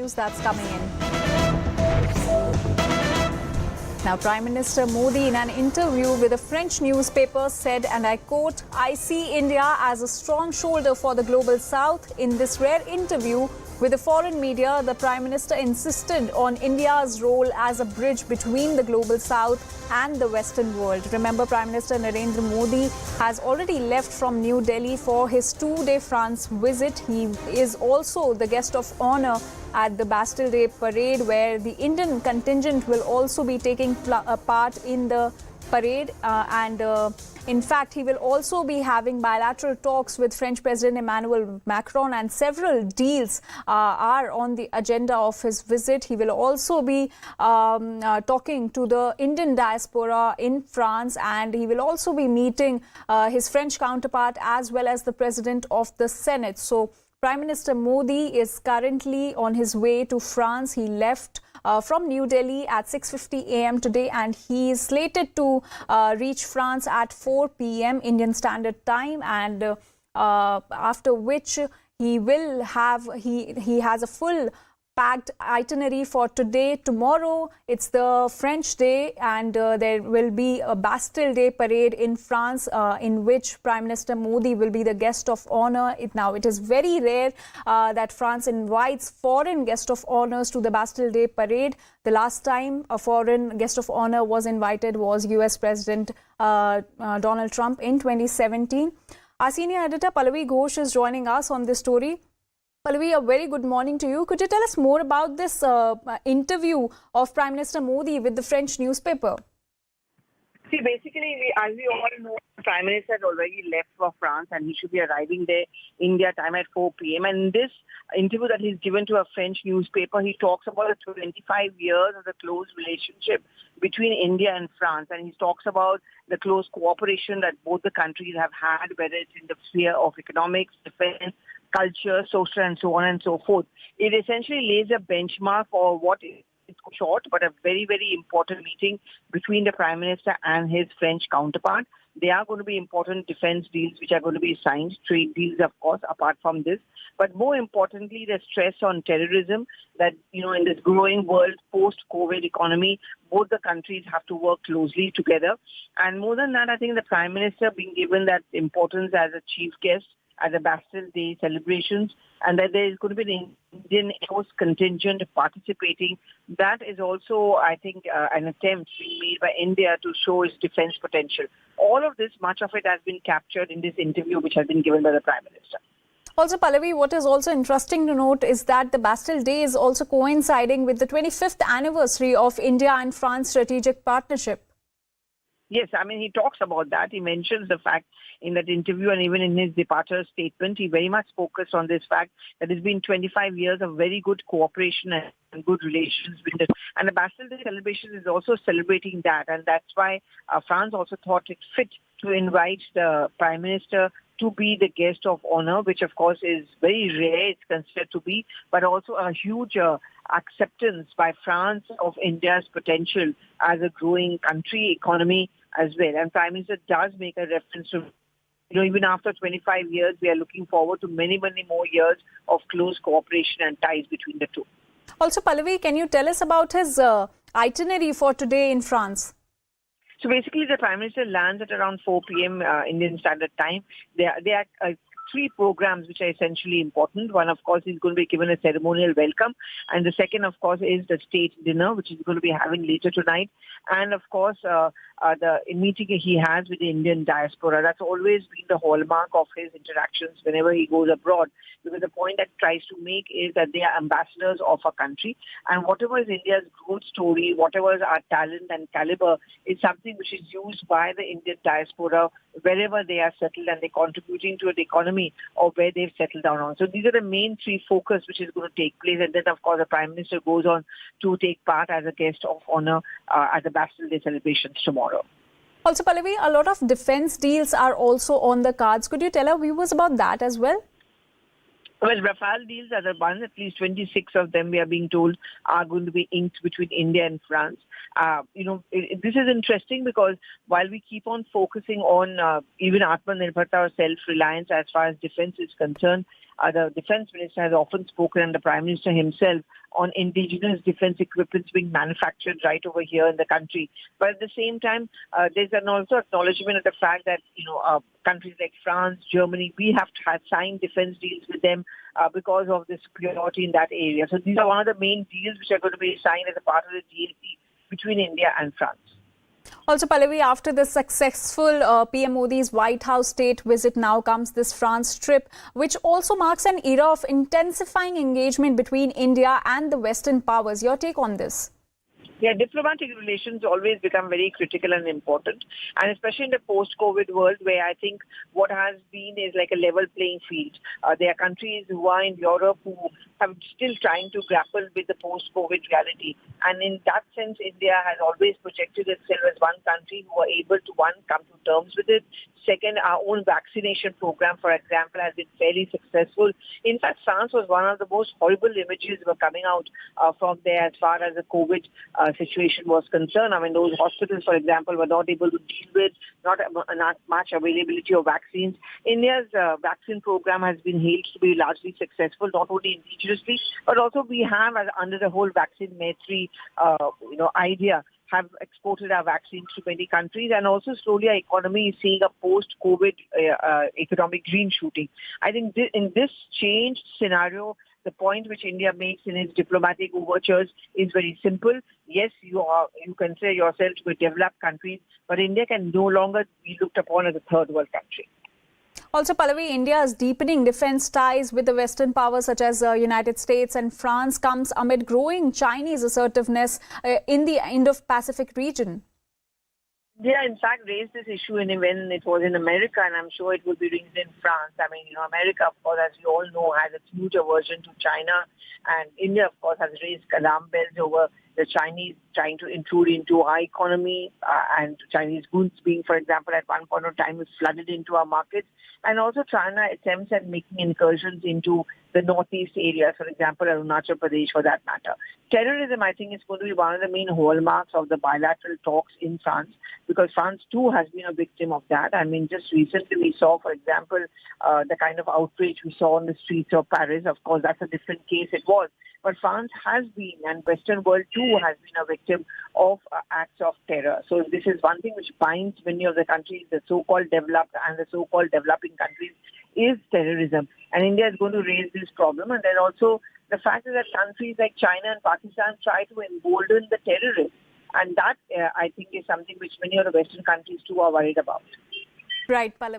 news that's coming in. Now, Prime Minister Modi, in an interview with a French newspaper, said, and I quote, "I see India as a strong shoulder for the global south." In this rare interview with the foreign media, the Prime Minister insisted on India's role as a bridge between the global south and the Western world. Remember, Prime Minister Narendra Modi has already left from New Delhi for his two-day France visit. He is also the guest of honor at the Bastille Day parade, where the Indian contingent will also be taking part in the parade. In fact, he will also be having bilateral talks with French President Emmanuel Macron, and several deals are on the agenda of his visit. He will also be talking to the Indian diaspora in France, and he will also be meeting his French counterpart as well as the President of the Senate. So Prime Minister Modi is currently on his way to France. He left from New Delhi at 6:50 a.m. today, and he is slated to reach France at 4 p.m. Indian Standard Time, and after which he has a full packed itinerary for today. Tomorrow it's the French Day, and there will be a Bastille Day parade in France, in which Prime Minister Modi will be the guest of honor. Now, it is very rare that France invites foreign guest of honors to the Bastille Day parade. The last time a foreign guest of honor was invited was US President Donald Trump in 2017. Our senior editor Pallavi Ghosh is joining us on this story. Pallavi, a very good morning to you. Could you tell us more about this interview of Prime Minister Modi with the French newspaper? See, basically, as we all know, the Prime Minister has already left for France, and he should be arriving there India time at 4 p.m. And in this interview that he's given to a French newspaper, he talks about the 25 years of the close relationship between India and France. And he talks about the close cooperation that both the countries have had, whether it's in the sphere of economics, defense, culture, social, and so on and so forth. It essentially lays a benchmark for what is short but a very, very important meeting between the Prime Minister and his French counterpart. There are going to be important defense deals which are going to be signed, trade deals, of course, apart from this. But more importantly, the stress on terrorism that, in this growing world, post-COVID economy, both the countries have to work closely together. And more than that, I think the Prime Minister being given that importance as a chief guest at the Bastille Day celebrations, and that there is going to be an Indian Air Force contingent participating. That is also, I think, an attempt being made by India to show its defense potential. All of this, much of it has been captured in this interview which has been given by the Prime Minister. Also, Pallavi, what is also interesting to note is that the Bastille Day is also coinciding with the 25th anniversary of India and France strategic partnership. Yes, I mean, he talks about that. He mentions the fact in that interview, and even in his departure statement, he very much focused on this fact that it's been 25 years of very good cooperation and good relations. And the Bastille Day celebration is also celebrating that. And that's why France also thought it fit to invite the Prime Minister to be the guest of honor, which of course is very rare, it's considered to be, but also a huge acceptance by France of India's potential as a growing country, economy as well. And Prime Minister does make a reference to, even after 25 years, we are looking forward to many, many more years of close cooperation and ties between the two. Also, Pallavi, can you tell us about his itinerary for today in France? So basically, the Prime Minister lands at around 4 p.m. Indian Standard Time. There are three programs which are essentially important. One, of course, is going to be given a ceremonial welcome. And the second, of course, is the state dinner, which is going to be having later tonight. And, of course, the meeting he has with the Indian diaspora. That's always been the hallmark of his interactions whenever he goes abroad. Because the point that he tries to make is that they are ambassadors of a country. And whatever is India's growth story, whatever is our talent and caliber, is something which is used by the Indian diaspora wherever they are settled, and they're contributing to the economy or where they've settled down on. So these are the main three focus which is going to take place. And then, of course, the Prime Minister goes on to take part as a guest of honor at the Bastille Day celebrations tomorrow. Also, Pallavi, a lot of defense deals are also on the cards. Could you tell our viewers about that as well? Well, Rafale deals are the ones, at least 26 of them, we are being told, are going to be inked between India and France. This is interesting because while we keep on focusing on even Atmanirbharta or self-reliance as far as defense is concerned, the defense minister has often spoken, and the prime minister himself, on indigenous defense equipment being manufactured right over here in the country. But at the same time, there's also acknowledgement of the fact that, countries like France, Germany, we have to have signed defense deals with them because of the superiority in that area. So these are one of the main deals which are going to be signed as a part of the DLC between India and France. Also, Pallavi, after the successful PM Modi's White House state visit, now comes this France trip, which also marks an era of intensifying engagement between India and the Western powers. Your take on this? Yeah, diplomatic relations always become very critical and important, and especially in the post-COVID world, where I think what has been is like a level playing field. There are countries who are in Europe who have still trying to grapple with the post-COVID reality, and in that sense, India has always projected itself as one country who are able to, one, come to terms with it. Second, our own vaccination program, for example, has been fairly successful. In fact, France was one of the most horrible images were coming out from there as far as the COVID situation was concerned. I mean, those hospitals, for example, were not able to deal with, not much availability of vaccines. India's vaccine program has been hailed to be largely successful, not only indigenously, but also we have, under the whole vaccine Maitri, idea, have exported our vaccines to many countries, and also slowly our economy is seeing a post-COVID economic green shooting. I think in this changed scenario, the point which India makes in its diplomatic overtures is very simple. Yes, you consider yourself to be developed countries, but India can no longer be looked upon as a third world country. Also, Pallavi, India is deepening defense ties with the Western powers such as United States and France comes amid growing Chinese assertiveness in the Indo-Pacific region. India, in fact, raised this issue when it was in America, and I'm sure it will be raised in France. I mean, America, of course, as you all know, has a huge aversion to China, and India, of course, has raised alarm bells over the Chinese trying to intrude into our economy, and Chinese goods being, for example, at one point of time, flooded into our markets, and also China attempts at making incursions into the northeast areas, for example, Arunachal Pradesh for that matter. Terrorism, I think, is going to be one of the main hallmarks of the bilateral talks in France, because France too has been a victim of that. I mean, just recently we saw, for example, the kind of outrage we saw on the streets of Paris. Of course, that's a different case it was. But France has been, and Western world too has been a victim of acts of terror. So this is one thing which binds many of the countries, the so-called developed and the so-called developing countries, is terrorism. And India is going to raise this problem. And then also the fact is that countries like China and Pakistan try to embolden the terrorists. And that, I think, is something which many of the Western countries too are worried about. Right, Pallavi.